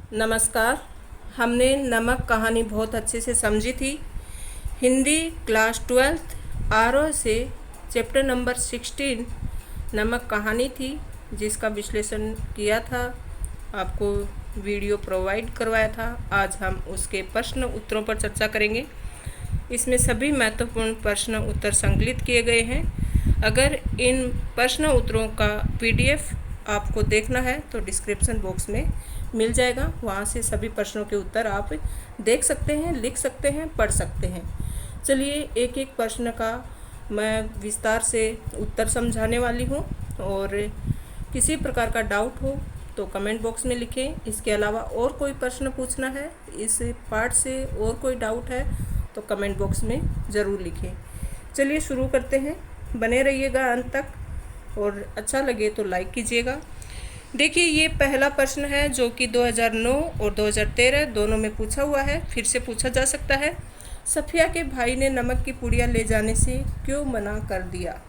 नमस्कार। हमने नमक कहानी बहुत अच्छे से समझी थी। हिंदी क्लास 12th आरओ से चैप्टर नंबर 16 नमक कहानी थी, जिसका विश्लेषण किया था, आपको वीडियो प्रोवाइड करवाया था। आज हम उसके प्रश्न उत्तरों पर चर्चा करेंगे। इसमें सभी महत्वपूर्ण प्रश्न उत्तर संकलित किए गए हैं। अगर इन प्रश्न उत्तरों का पीडीएफ आपको देखना है तो डिस्क्रिप्शन बॉक्स में मिल जाएगा। वहाँ से सभी प्रश्नों के उत्तर आप देख सकते हैं, लिख सकते हैं, पढ़ सकते हैं। चलिए एक एक प्रश्न का मैं विस्तार से उत्तर समझाने वाली हूँ, और किसी प्रकार का डाउट हो तो कमेंट बॉक्स में लिखें। इसके अलावा और कोई प्रश्न पूछना है इस पार्ट से, और कोई डाउट है तो कमेंट बॉक्स में ज़रूर लिखें। चलिए शुरू करते हैं। बने रहिएगा अंत तक, और अच्छा लगे तो लाइक कीजिएगा। देखिए, ये पहला प्रश्न है जो कि 2009 और 2013 दोनों में पूछा हुआ है। फिर से पूछा जा सकता है। सफिया के भाई ने नमक की पुड़िया ले जाने से क्यों मना कर दिया?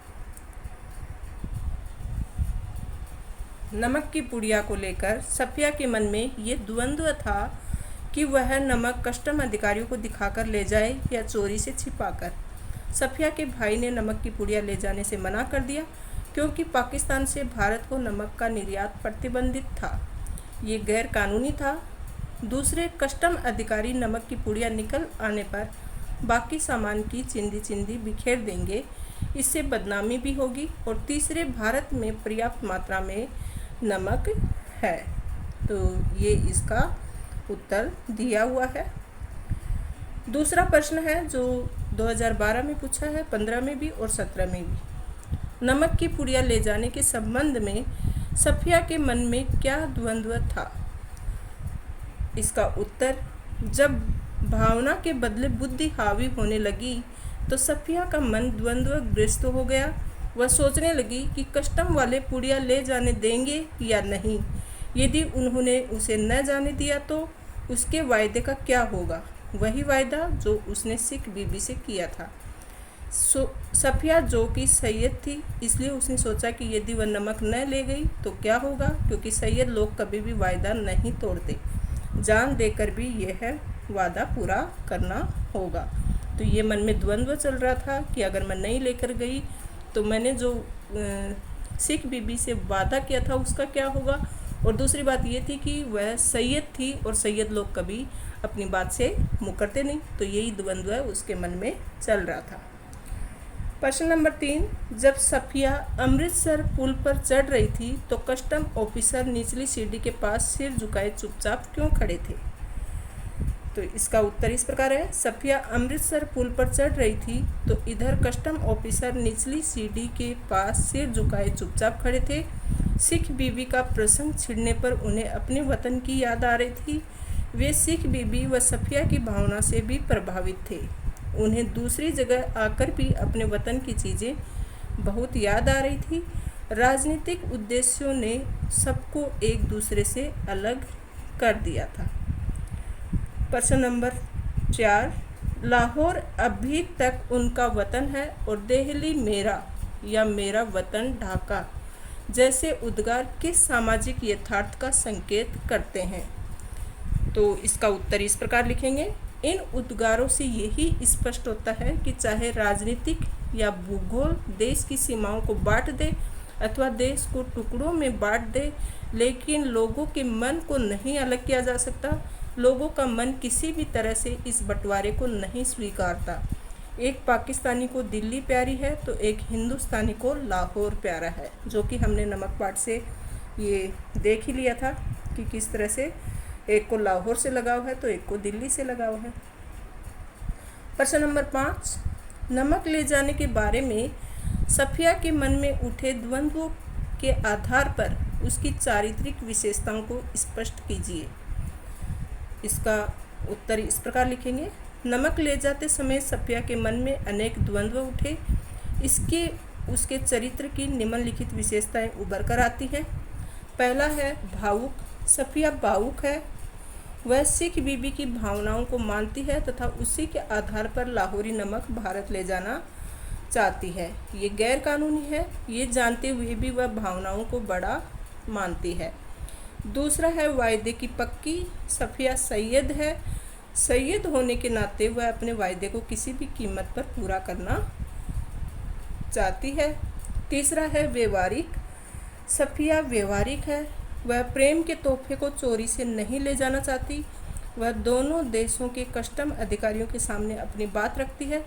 नमक की पुड़िया को लेकर सफिया के मन में ये द्वंद्व था कि वह नमक कस्टम अधिकारियों को दिखाकर ले जाए या चोरी से छिपाकर। सफिया के भाई ने नमक की पुड़िया ले जाने से मना कर दिया क्योंकि पाकिस्तान से भारत को नमक का निर्यात प्रतिबंधित था। ये गैर कानूनी था। दूसरे, कस्टम अधिकारी नमक की पुड़िया निकल आने पर बाकी सामान की चिंदी चिंदी बिखेर देंगे, इससे बदनामी भी होगी। और तीसरे, भारत में पर्याप्त मात्रा में नमक है। तो ये इसका उत्तर दिया हुआ है। दूसरा प्रश्न है जो 2012 में पूछा है, 15 में भी और 17 में भी। नमक की पुड़िया ले जाने के संबंध में सफिया के मन में क्या द्वंद्व था? इसका उत्तर, जब भावना के बदले बुद्धि हावी होने लगी तो सफिया का मन द्वंद्वग्रस्त हो गया। वह सोचने लगी कि कस्टम वाले पुड़िया ले जाने देंगे या नहीं। यदि उन्होंने उसे न जाने दिया तो उसके वायदे का क्या होगा? वही वायदा जो उसने सिख बीबी से किया था। सफिया जो कि सैयद थी, इसलिए उसने सोचा कि यदि वह नमक न ले गई तो क्या होगा, क्योंकि सैयद लोग कभी भी वायदा नहीं तोड़ते। जान देकर भी यह वादा पूरा करना होगा। तो ये मन में द्वंद्व चल रहा था कि अगर मैं नहीं लेकर गई तो मैंने जो सिख बीबी से वादा किया था उसका क्या होगा। और दूसरी बात ये थी कि वह सैयद थी और सैयद लोग कभी अपनी बात से मुकरते नहीं। तो यही द्वंद्व उसके मन में चल रहा था। प्रश्न नंबर 3, जब सफिया अमृतसर पुल पर चढ़ रही थी तो कस्टम ऑफिसर निचली सीढ़ी के पास सिर झुकाए चुपचाप क्यों खड़े थे? तो इसका उत्तर इस प्रकार है। सफिया अमृतसर पुल पर चढ़ रही थी तो इधर कस्टम ऑफिसर निचली सीढ़ी के पास सिर झुकाए चुपचाप खड़े थे। सिख बीबी का प्रसंग छिड़ने पर उन्हें अपने वतन की याद आ रही थी। वे सिख बीबी व सफिया की भावना से भी प्रभावित थे। उन्हें दूसरी जगह आकर भी अपने वतन की चीज़ें बहुत याद आ रही थी। राजनीतिक उद्देश्यों ने सबको एक दूसरे से अलग कर दिया था। प्रश्न नंबर 4, लाहौर अभी तक उनका वतन है और दिल्ली मेरा या मेरा वतन ढाका जैसे उद्गार किस सामाजिक यथार्थ का संकेत करते हैं? तो इसका उत्तर इस प्रकार लिखेंगे। इन उद्गारों से यही स्पष्ट होता है कि चाहे राजनीतिक या भूगोल देश की सीमाओं को बांट दे अथवा देश को टुकड़ों में बांट दे, लेकिन लोगों के मन को नहीं अलग किया जा सकता। लोगों का मन किसी भी तरह से इस बंटवारे को नहीं स्वीकारता। एक पाकिस्तानी को दिल्ली प्यारी है तो एक हिंदुस्तानी को लाहौर प्यारा है, जो कि हमने नमक पाठ से ये देख ही लिया था कि किस तरह से एक को लाहौर से लगाव है तो एक को दिल्ली से लगाव है। प्रश्न नंबर 5, नमक ले जाने के बारे में सफिया के मन में उठे द्वंद्वों के आधार पर उसकी चारित्रिक विशेषताओं को स्पष्ट कीजिए। इसका उत्तर इस प्रकार लिखेंगे। नमक ले जाते समय सफिया के मन में अनेक द्वंद्व उठे। इसके उसके चरित्र की निम्नलिखित विशेषताएं उभर कर आती हैं। पहला है भावुक। सफिया भावुक है। वह सिख बीबी की भावनाओं को मानती है तथा उसी के आधार पर लाहौरी नमक भारत ले जाना चाहती है। ये गैर कानूनी है, ये जानते हुए भी वह भावनाओं को बड़ा मानती है। दूसरा है वायदे की पक्की। सफ़िया सैयद है, सैयद होने के नाते वह अपने वायदे को किसी भी कीमत पर पूरा करना चाहती है। तीसरा है व्यवहारिक। सफ़िया व्यवहारिक है, वह प्रेम के तोहफे को चोरी से नहीं ले जाना चाहती। वह दोनों देशों के कस्टम अधिकारियों के सामने अपनी बात रखती है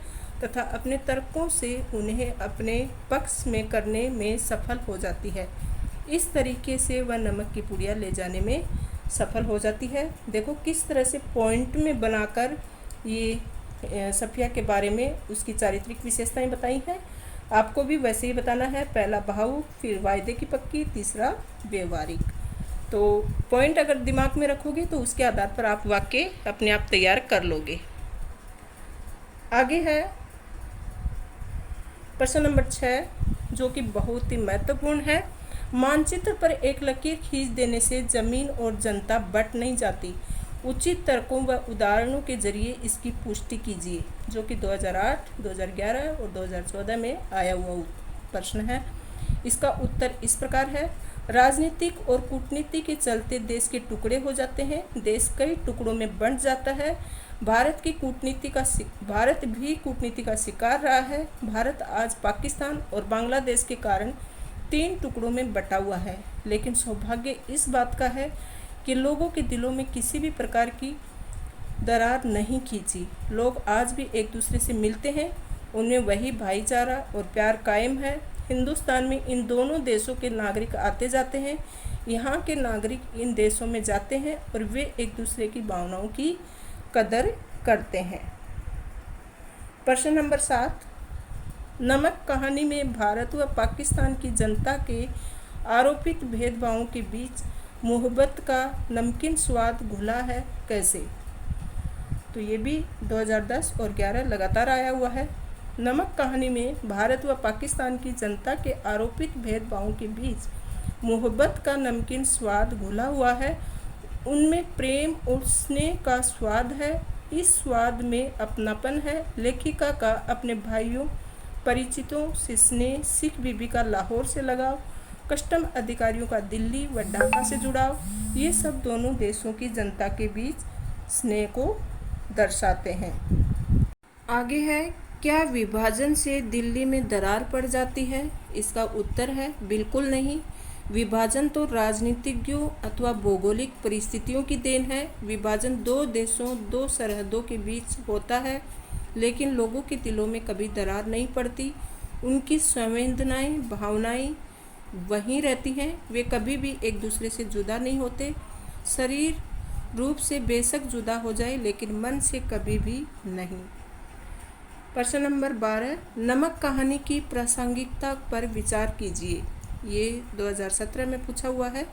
तथा अपने तर्कों से उन्हें अपने पक्ष में करने में सफल हो जाती है। इस तरीके से वह नमक की पुड़िया ले जाने में सफल हो जाती है। देखो किस तरह से पॉइंट में बनाकर ये सफ़िया के बारे में उसकी चारित्रिक विशेषताएं बताई हैं। आपको भी वैसे ही बताना है, पहला भावुक, फिर वायदे की पक्की, तीसरा व्यवहारिक। तो पॉइंट अगर दिमाग में रखोगे तो उसके आधार पर आप वाक्य अपने आप तैयार कर लोगे। आगे है प्रश्न नंबर 6, जो कि बहुत ही महत्वपूर्ण है। मानचित्र पर एक लकीर खींच देने से जमीन और जनता बट नहीं जाती। उचित तर्कों व उदाहरणों के जरिए इसकी पुष्टि कीजिए, जो कि 2008, 2011 और 2014 में आया हुआ प्रश्न है। इसका उत्तर इस प्रकार है। राजनीतिक और कूटनीति के चलते देश के टुकड़े हो जाते हैं, देश कई टुकड़ों में बंट जाता है। भारत भी कूटनीति का शिकार रहा है। भारत आज पाकिस्तान और बांग्लादेश के कारण 3 टुकड़ों में बटा हुआ है, लेकिन सौभाग्य इस बात का है कि लोगों के दिलों में किसी भी प्रकार की दरार नहीं खींची। लोग आज भी एक दूसरे से मिलते हैं, उनमें वही भाईचारा और प्यार कायम है। हिंदुस्तान में इन दोनों देशों के नागरिक आते जाते हैं, यहाँ के नागरिक इन देशों में जाते हैं और वे एक दूसरे की भावनाओं की कदर करते हैं। प्रश्न नंबर 7, नमक कहानी में भारत व पाकिस्तान की जनता के आरोपित भेदभावों के बीच मोहब्बत का नमकीन स्वाद घुला है कैसे? तो ये भी 2010 और 11 लगातार आया हुआ है। नमक कहानी में भारत व पाकिस्तान की जनता के आरोपित भेदभावों के बीच मोहब्बत का नमकीन स्वाद घुला हुआ है। उनमें प्रेम और स्नेह का स्वाद है। इस स्वाद में अपनापन है। लेखिका का अपने भाइयों परिचितों से स्नेह, सिख बीबी का लाहौर से लगाव, कस्टम अधिकारियों का दिल्ली व ढाका से जुड़ाव, ये सब दोनों देशों की जनता के बीच स्नेह को दर्शाते हैं। आगे है, क्या विभाजन से दिल्ली में दरार पड़ जाती है? इसका उत्तर है बिल्कुल नहीं। विभाजन तो राजनीतिज्ञों अथवा भौगोलिक परिस्थितियों की देन है। विभाजन 2 देशों, 2 सरहदों के बीच होता है, लेकिन लोगों के दिलों में कभी दरार नहीं पड़ती। उनकी संवेदनाएं, भावनाएं वहीं रहती हैं। वे कभी भी एक दूसरे से जुदा नहीं होते। शरीर रूप से बेशक जुदा हो जाए, लेकिन मन से कभी भी नहीं। प्रश्न नंबर 12, नमक कहानी की प्रासंगिकता पर विचार कीजिए। ये 2017 में पूछा हुआ है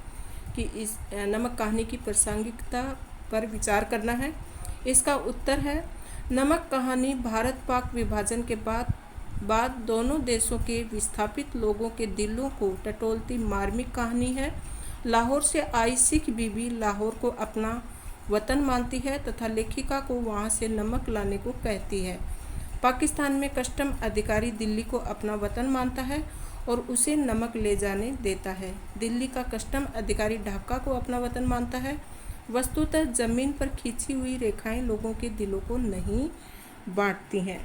कि इस नमक कहानी की प्रासंगिकता पर विचार करना है। इसका उत्तर है, नमक कहानी भारत पाक विभाजन के बाद दोनों देशों के विस्थापित लोगों के दिलों को टटोलती मार्मिक कहानी है। लाहौर से आई सिख बीबी लाहौर को अपना वतन मानती है तथा लेखिका को वहां से नमक लाने को कहती है। पाकिस्तान में कस्टम अधिकारी दिल्ली को अपना वतन मानता है और उसे नमक ले जाने देता है। दिल्ली का कस्टम अधिकारी ढाका को अपना वतन मानता है। वस्तुतः जमीन पर खींची हुई रेखाएं लोगों के दिलों को नहीं बांटती हैं।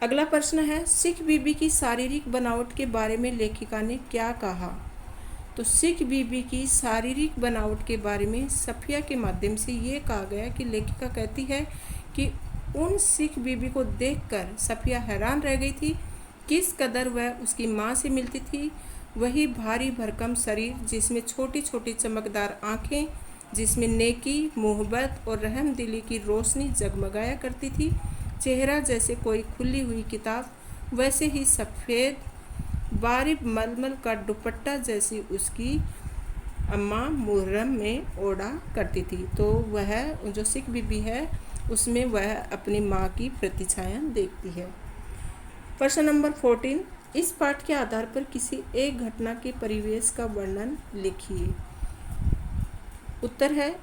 अगला प्रश्न है, सिख बीबी की शारीरिक बनावट के बारे में लेखिका ने क्या कहा? तो सिख बीबी की शारीरिक बनावट के बारे में सफ़िया के माध्यम से ये कहा गया कि लेखिका कहती है कि उन सिख बीबी को देखकर सफ़िया हैरान रह गई थी। किस कदर वह उसकी माँ से मिलती थी। वही भारी भरकम शरीर, जिसमें छोटी छोटी चमकदार आँखें, जिसमें नेकी, मोहब्बत और रहमदिली की रोशनी जगमगाया करती थी। चेहरा जैसे कोई खुली हुई किताब, वैसे ही सफ़ेद बारीक मलमल का दुपट्टा जैसी उसकी अम्मा मुहर्रम में ओढ़ा करती थी। तो वह जो सिख बीबी है उसमें वह अपनी माँ की प्रतिछाया देखती है। प्रश्न नंबर 14, इस पाठ के आधार पर किसी एक घटना के परिवेश का वर्णन लिखिए। उत्तर है,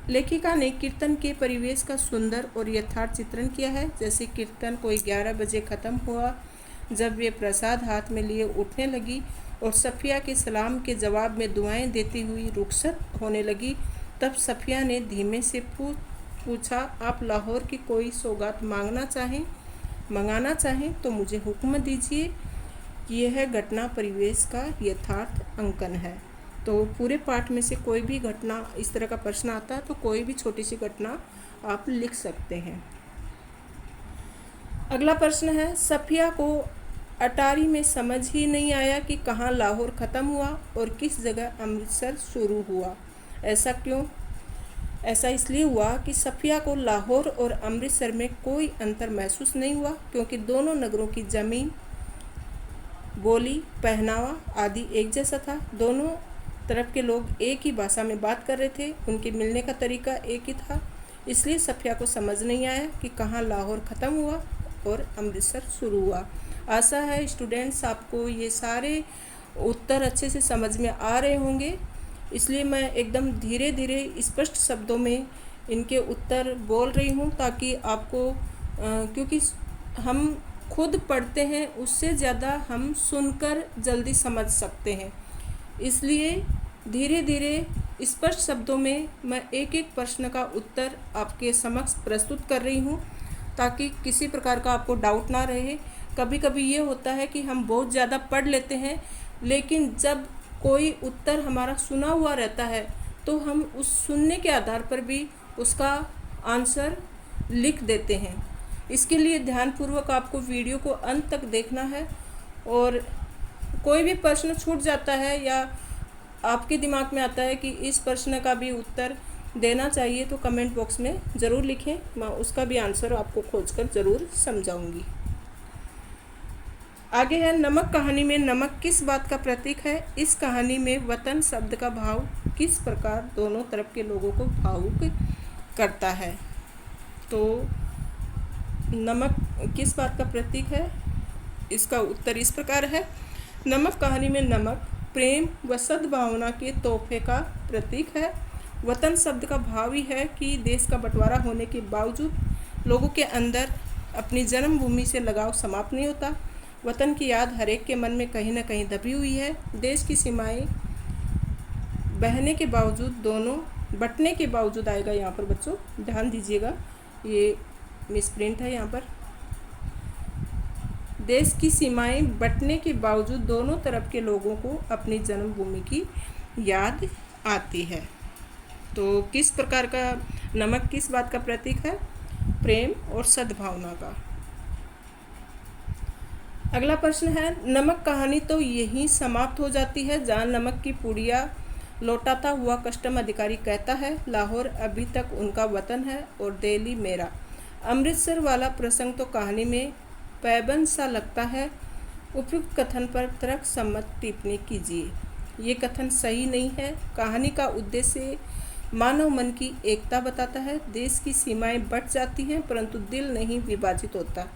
लेखिका ने कीर्तन के परिवेश का सुंदर और यथार्थ चित्रण किया है। जैसे कीर्तन कोई 11 बजे खत्म हुआ, जब वे प्रसाद हाथ में लिए उठने लगी और सफ़िया के सलाम के जवाब में दुआएं देती हुई रुखसत होने लगी, तब सफ़िया ने धीमे से पूछा, आप लाहौर की कोई सौगात मंगाना चाहें तो मुझे हुक्म दीजिए। यह घटना परिवेश का यथार्थ अंकन है। तो पूरे पाठ में से कोई भी घटना, इस तरह का प्रश्न आता है तो कोई भी छोटी सी घटना आप लिख सकते हैं। अगला प्रश्न है, सफ़िया को अटारी में समझ ही नहीं आया कि कहाँ लाहौर ख़त्म हुआ और किस जगह अमृतसर शुरू हुआ। ऐसा क्यों? ऐसा इसलिए हुआ कि सफ़िया को लाहौर और अमृतसर में कोई अंतर महसूस नहीं हुआ, क्योंकि दोनों नगरों की ज़मीन, बोली, पहनावा आदि एक जैसा था। दोनों तरफ के लोग एक ही भाषा में बात कर रहे थे, उनके मिलने का तरीका एक ही था। इसलिए सफ़िया को समझ नहीं आया कि कहाँ लाहौर ख़त्म हुआ और अमृतसर शुरू हुआ। आशा है स्टूडेंट्स आपको ये सारे उत्तर अच्छे से समझ में आ रहे होंगे, इसलिए मैं एकदम धीरे धीरे स्पष्ट शब्दों में इनके उत्तर बोल रही हूँ, ताकि आपको क्योंकि हम खुद पढ़ते हैं उससे ज़्यादा हम सुनकर जल्दी समझ सकते हैं, इसलिए धीरे धीरे स्पष्ट शब्दों में मैं एक एक प्रश्न का उत्तर आपके समक्ष प्रस्तुत कर रही हूँ, ताकि किसी प्रकार का आपको डाउट ना रहे। कभी कभी ये होता है कि हम बहुत ज़्यादा पढ़ लेते हैं, लेकिन जब कोई उत्तर हमारा सुना हुआ रहता है तो हम उस सुनने के आधार पर भी उसका आंसर लिख देते हैं। इसके लिए ध्यानपूर्वक आपको वीडियो को अंत तक देखना है, और कोई भी प्रश्न छूट जाता है या आपके दिमाग में आता है कि इस प्रश्न का भी उत्तर देना चाहिए, तो कमेंट बॉक्स में ज़रूर लिखें, मैं उसका भी आंसर आपको खोजकर ज़रूर समझाऊंगी। आगे है, नमक कहानी में नमक किस बात का प्रतीक है? इस कहानी में वतन शब्द का भाव किस प्रकार दोनों तरफ के लोगों को भावुक करता है? तो नमक किस बात का प्रतीक है? इसका उत्तर इस प्रकार है, नमक कहानी में नमक प्रेम व सद्भावना के तोहफे का प्रतीक है। वतन शब्द का भाव ही है कि देश का बंटवारा होने के बावजूद लोगों के अंदर अपनी जन्मभूमि से लगाव समाप्त नहीं होता। वतन की याद हर एक के मन में कहीं ना कहीं दबी हुई है। देश की सीमाएं बहने के बावजूद, दोनों बंटने के बावजूद, आएगा यहाँ पर बच्चों ध्यान दीजिएगा, ये मिसप्रिंट है यहाँ पर। देश की सीमाएं बंटने के बावजूद दोनों तरफ के लोगों को अपनी जन्मभूमि की याद आती है। तो किस प्रकार का नमक किस बात का प्रतीक है? प्रेम और सद्भावना का। अगला प्रश्न है, नमक कहानी तो यहीं समाप्त हो जाती है जहाँ नमक की पुड़िया लौटाता हुआ कस्टम अधिकारी कहता है, लाहौर अभी तक उनका वतन है और दिल्ली मेरा। अमृतसर वाला प्रसंग तो कहानी में पैबंद सा लगता है। उपयुक्त कथन पर तर्क सम्मत टिप्पणी कीजिए। ये कथन सही नहीं है। कहानी का उद्देश्य मानव मन की एकता बताता है। देश की सीमाएं बंट जाती हैं परंतु दिल नहीं विभाजित होता,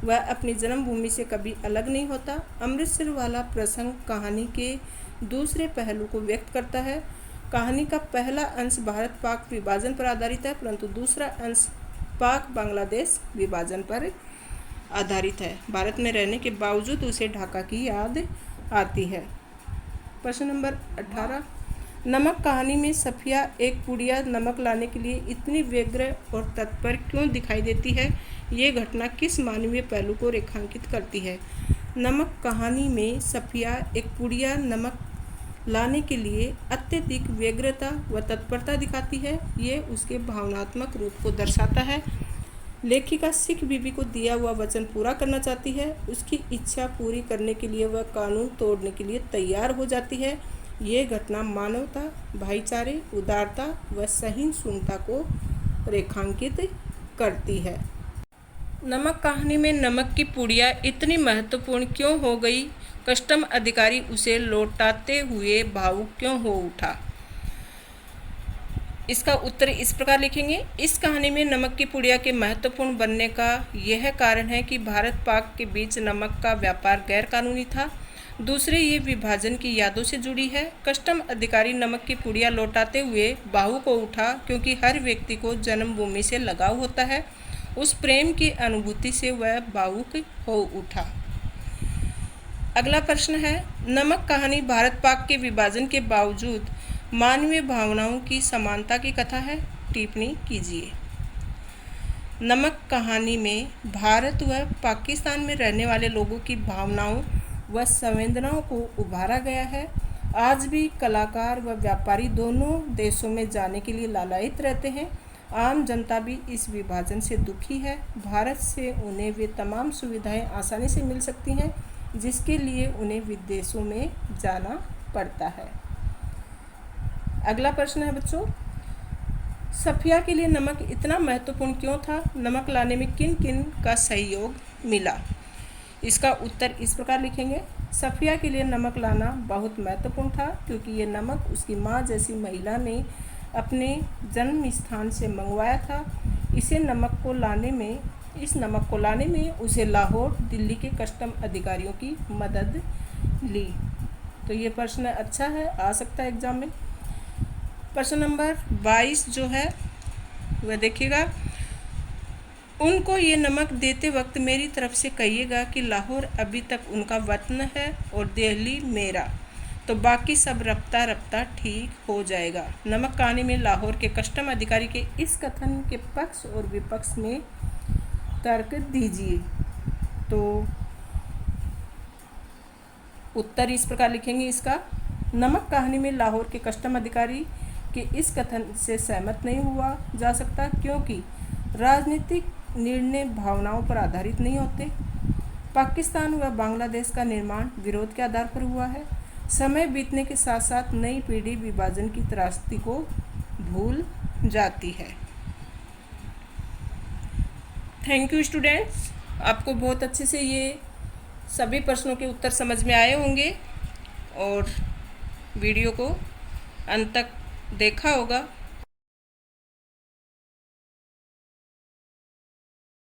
वह अपनी जन्मभूमि से कभी अलग नहीं होता। अमृतसर वाला प्रसंग कहानी के दूसरे पहलू को व्यक्त करता है। कहानी का पहला अंश भारत पाक विभाजन पर आधारित है, परंतु दूसरा अंश पाक बांग्लादेश विभाजन पर आधारित है। भारत में रहने के बावजूद उसे ढाका की याद आती है। प्रश्न नंबर 18, नमक कहानी में सफ़िया एक पुड़िया नमक लाने के लिए इतनी व्यग्र और तत्पर क्यों दिखाई देती है? ये घटना किस मानवीय पहलू को रेखांकित करती है? नमक कहानी में सफ़िया एक पुड़िया नमक लाने के लिए अत्यधिक व्यग्रता व तत्परता दिखाती है। ये उसके भावनात्मक रूप को दर्शाता है। लेखिका सिख बीबी को दिया हुआ वचन पूरा करना चाहती है। उसकी इच्छा पूरी करने के लिए वह कानून तोड़ने के लिए तैयार हो जाती है। ये घटना मानवता, भाईचारे, उदारता व सहिष्णुता को रेखांकित करती है। नमक कहानी में नमक की पुड़िया इतनी महत्वपूर्ण क्यों हो गई? कस्टम अधिकारी उसे लौटाते हुए भावुक क्यों हो उठा? इसका उत्तर इस प्रकार लिखेंगे, इस कहानी में नमक की पुड़िया के महत्वपूर्ण बनने का यह कारण है कि भारत पाक के बीच नमक का व्यापार गैर कानूनी था। दूसरे, ये विभाजन की यादों से जुड़ी है। कस्टम अधिकारी नमक की पुड़िया लौटाते हुए भावुक हो उठा क्योंकि हर व्यक्ति को जन्मभूमि से लगाव होता है। उस प्रेम की अनुभूति से वह भावुक हो उठा। अगला प्रश्न है, नमक कहानी भारत पाक के विभाजन के बावजूद मानवीय भावनाओं की समानता की कथा है। टिप्पणी कीजिए। नमक कहानी में भारत व पाकिस्तान में रहने वाले लोगों की भावनाओं व संवेदनाओं को उभारा गया है। आज भी कलाकार व व्यापारी दोनों देशों में जाने के लिए लालायित रहते हैं। आम जनता भी इस विभाजन से दुखी है। भारत से उन्हें वे तमाम सुविधाएं आसानी से मिल सकती हैं जिसके लिए उन्हें विदेशों में जाना पड़ता है। अगला प्रश्न है बच्चों, सफिया के लिए नमक इतना महत्वपूर्ण क्यों था? नमक लाने में किन किन का सहयोग मिला? इसका उत्तर इस प्रकार लिखेंगे। सफिया के लिए नमक लाना बहुत महत्वपूर्ण था क्योंकि ये नमक उसकी माँ जैसी महिला ने अपने जन्म स्थान से मंगवाया था। इस नमक को लाने में उसे लाहौर, दिल्ली के कस्टम अधिकारियों की मदद ली। तो ये प्रश्न अच्छा है, आ सकता है एग्जाम में। प्रश्न नंबर 22 जो है वह देखिएगा, उनको ये नमक देते वक्त मेरी तरफ से कहिएगा कि लाहौर अभी तक उनका वतन है और दिल्ली मेरा, तो बाकी सब रफ्ता रफ्ता ठीक हो जाएगा। नमक कहानी में लाहौर के कस्टम अधिकारी के इस कथन के पक्ष और विपक्ष में तर्क दीजिए। तो उत्तर इस प्रकार लिखेंगे इसका, नमक कहानी में लाहौर के कस्टम अधिकारी के इस कथन से सहमत नहीं हुआ जा सकता क्योंकि राजनीतिक निर्णय भावनाओं पर आधारित नहीं होते। पाकिस्तान व बांग्लादेश का निर्माण विरोध के आधार पर हुआ है। समय बीतने के साथ साथ नई पीढ़ी विभाजन की त्रासदी को भूल जाती है। थैंक यू स्टूडेंट्स, आपको बहुत अच्छे से ये सभी प्रश्नों के उत्तर समझ में आए होंगे और वीडियो को अंत तक देखा होगा।